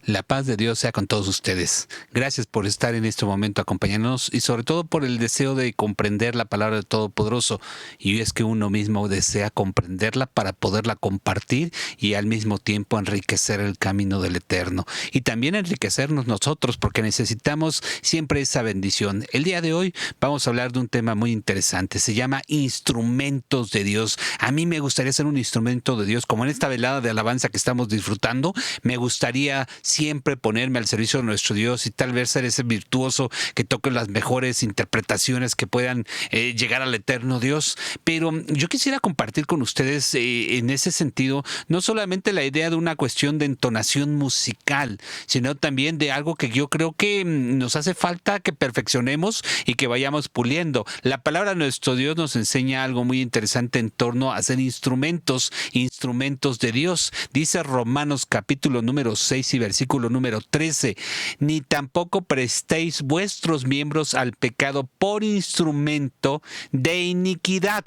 La paz de Dios sea con todos ustedes. Gracias por estar en este momento acompañándonos y sobre todo por el deseo de comprender la palabra del Todopoderoso. Y es que uno mismo desea comprenderla para poderla compartir y al mismo tiempo enriquecer el camino del Eterno. Y también enriquecernos nosotros porque necesitamos siempre esa bendición. El día de hoy vamos a hablar de un tema muy interesante. Se llama instrumentos de Dios. A mí me gustaría ser un instrumento de Dios. Como en esta velada de alabanza que estamos disfrutando, me gustaría siempre ponerme al servicio de nuestro Dios y tal vez ser ese virtuoso que toque las mejores interpretaciones que puedan llegar al eterno Dios. Pero yo quisiera compartir con ustedes en ese sentido no solamente la idea de una cuestión de entonación musical, sino también de algo que yo creo que nos hace falta que perfeccionemos y que vayamos puliendo. La palabra de nuestro Dios nos enseña algo muy interesante en torno a ser instrumentos de Dios. Dice Romanos capítulo número 6 y versículo número 13, ni tampoco prestéis vuestros miembros al pecado por instrumento de iniquidad.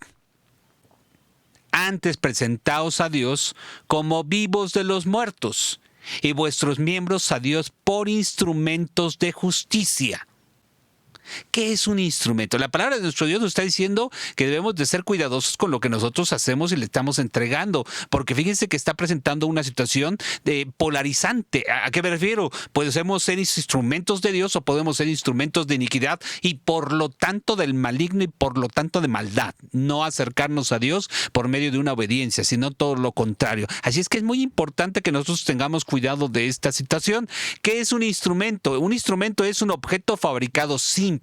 Antes presentaos a Dios como vivos de los muertos, y vuestros miembros a Dios por instrumentos de justicia. ¿Qué es un instrumento? La palabra de nuestro Dios nos está diciendo que debemos de ser cuidadosos con lo que nosotros hacemos y le estamos entregando, porque fíjense que está presentando una situación polarizante. ¿A qué me refiero? Podemos ser instrumentos de Dios o podemos ser instrumentos de iniquidad y por lo tanto del maligno y por lo tanto de maldad. No acercarnos a Dios por medio de una obediencia, sino todo lo contrario. Así es que es muy importante que nosotros tengamos cuidado de esta situación. ¿Qué es un instrumento? Un instrumento es un objeto fabricado simple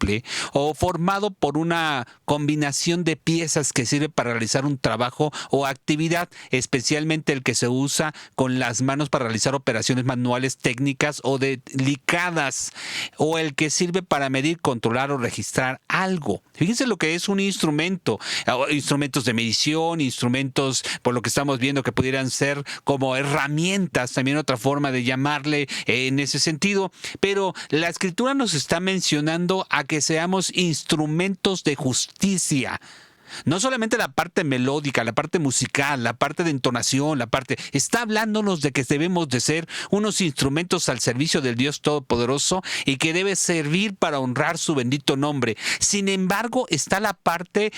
o formado por una combinación de piezas que sirve para realizar un trabajo o actividad, especialmente el que se usa con las manos para realizar operaciones manuales técnicas o delicadas, o el que sirve para medir, controlar o registrar algo. Fíjense lo que es un instrumento, instrumentos de medición, instrumentos, por lo que estamos viendo, que pudieran ser como herramientas, también otra forma de llamarle en ese sentido, pero la Escritura nos está mencionando a que seamos instrumentos de justicia. No solamente la parte melódica, la parte musical, la parte de entonación, está hablándonos de que debemos de ser unos instrumentos al servicio del Dios Todopoderoso y que debe servir para honrar su bendito nombre. Sin embargo, está la parte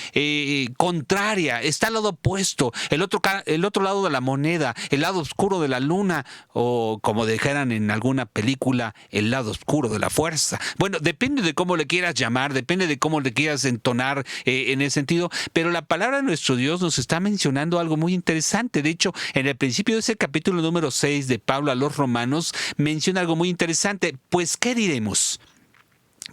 contraria, está el lado opuesto, el otro lado de la moneda, el lado oscuro de la luna, o como dijeran en alguna película, el lado oscuro de la fuerza. Bueno, depende de cómo le quieras llamar, depende de cómo le quieras entonar en ese sentido. Pero la palabra de nuestro Dios nos está mencionando algo muy interesante. De hecho, en el principio de ese capítulo número 6 de Pablo a los Romanos, menciona algo muy interesante. Pues, ¿qué diremos?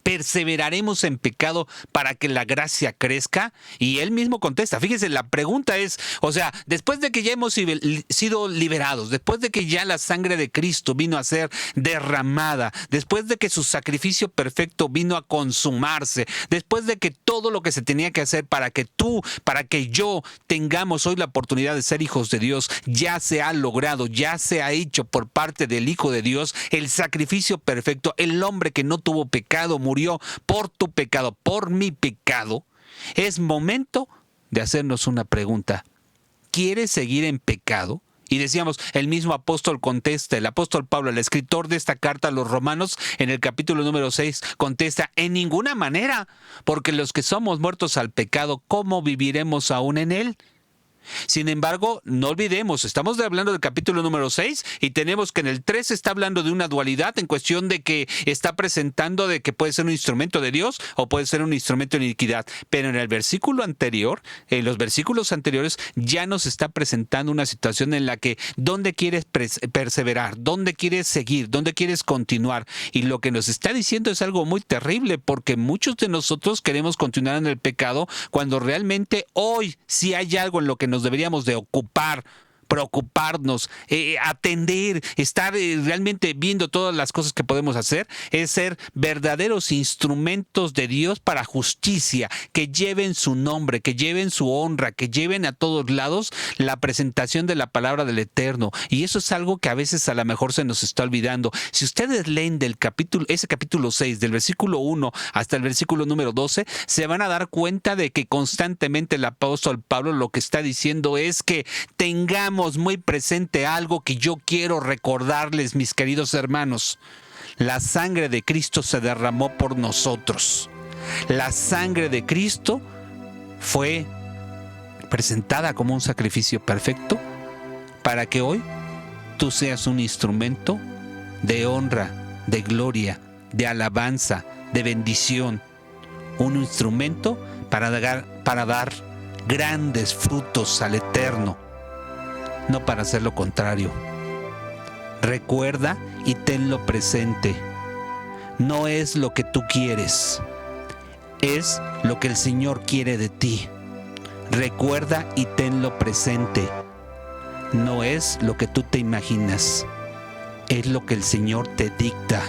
¿Perseveraremos en pecado para que la gracia crezca? Y él mismo contesta. Fíjense, la pregunta es, después de que ya hemos sido liberados, después de que ya la sangre de Cristo vino a ser derramada, después de que su sacrificio perfecto vino a consumarse, después de que todo lo que se tenía que hacer para que yo tengamos hoy la oportunidad de ser hijos de Dios, ya se ha logrado, ya se ha hecho por parte del Hijo de Dios, el sacrificio perfecto, el hombre que no tuvo pecado, murió por tu pecado, por mi pecado. Es momento de hacernos una pregunta. ¿Quieres seguir en pecado? Y decíamos, el mismo apóstol contesta, el apóstol Pablo, el escritor de esta carta a los Romanos, en el capítulo número 6, contesta, en ninguna manera, porque los que somos muertos al pecado, ¿cómo viviremos aún en él? Sin embargo, no olvidemos, estamos hablando del capítulo número 6 y tenemos que en el 3 está hablando de una dualidad en cuestión de que está presentando de que puede ser un instrumento de Dios o puede ser un instrumento de iniquidad. Pero en el versículo anterior, en los versículos anteriores, ya nos está presentando una situación en la que ¿dónde quieres perseverar? ¿Dónde quieres seguir? ¿Dónde quieres continuar? Y lo que nos está diciendo es algo muy terrible porque muchos de nosotros queremos continuar en el pecado cuando realmente hoy sí hay algo en lo que nos deberíamos de ocupar, preocuparnos, atender, estar realmente viendo todas las cosas que podemos hacer, es ser verdaderos instrumentos de Dios para justicia, que lleven su nombre, que lleven su honra, que lleven a todos lados la presentación de la palabra del Eterno. Y eso es algo que a veces a lo mejor se nos está olvidando. Si ustedes leen ese capítulo 6, del versículo 1 hasta el versículo número 12, se van a dar cuenta de que constantemente el apóstol Pablo lo que está diciendo es que tengamos tengamos muy presente algo que yo quiero recordarles, mis queridos hermanos. La sangre de Cristo se derramó por nosotros. La sangre de Cristo fue presentada como un sacrificio perfecto para que hoy tú seas un instrumento de honra, de gloria, de alabanza, de bendición. Un instrumento para dar grandes frutos al Eterno, no para hacer lo contrario. Recuerda y tenlo presente. No es lo que tú quieres, es lo que el Señor quiere de ti. Recuerda y tenlo presente. No es lo que tú te imaginas, es lo que el Señor te dicta.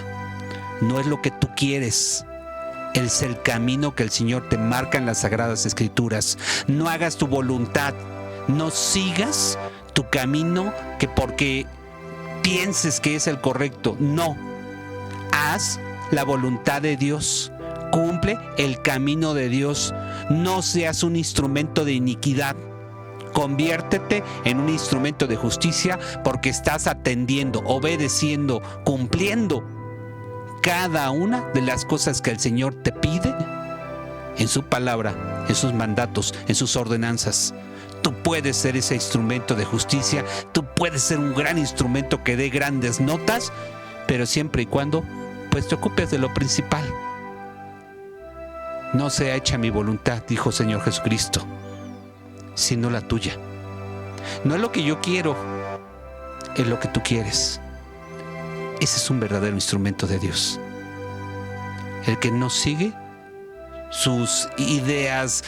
No es lo que tú quieres, es el camino que el Señor te marca en las Sagradas Escrituras. No hagas tu voluntad, no sigas tu camino que porque pienses que es el correcto. No, haz la voluntad de Dios, cumple el camino de Dios. No seas un instrumento de iniquidad. Conviértete en un instrumento de justicia porque estás atendiendo, obedeciendo, cumpliendo cada una de las cosas que el Señor te pide en su palabra, en sus mandatos, en sus ordenanzas. Tú puedes ser ese instrumento de justicia, tú puedes ser un gran instrumento que dé grandes notas, pero siempre y cuando pues te ocupes de lo principal. No sea hecha mi voluntad, dijo el Señor Jesucristo, sino la tuya. No es lo que yo quiero, es lo que tú quieres. Ese es un verdadero instrumento de Dios. El que no sigue sus ideas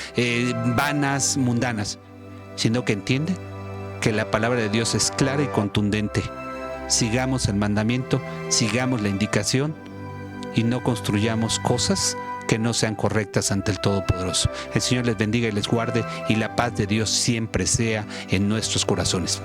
vanas, mundanas, sino que entiende que la palabra de Dios es clara y contundente. Sigamos el mandamiento, sigamos la indicación y no construyamos cosas que no sean correctas ante el Todopoderoso. El Señor les bendiga y les guarde y la paz de Dios siempre sea en nuestros corazones.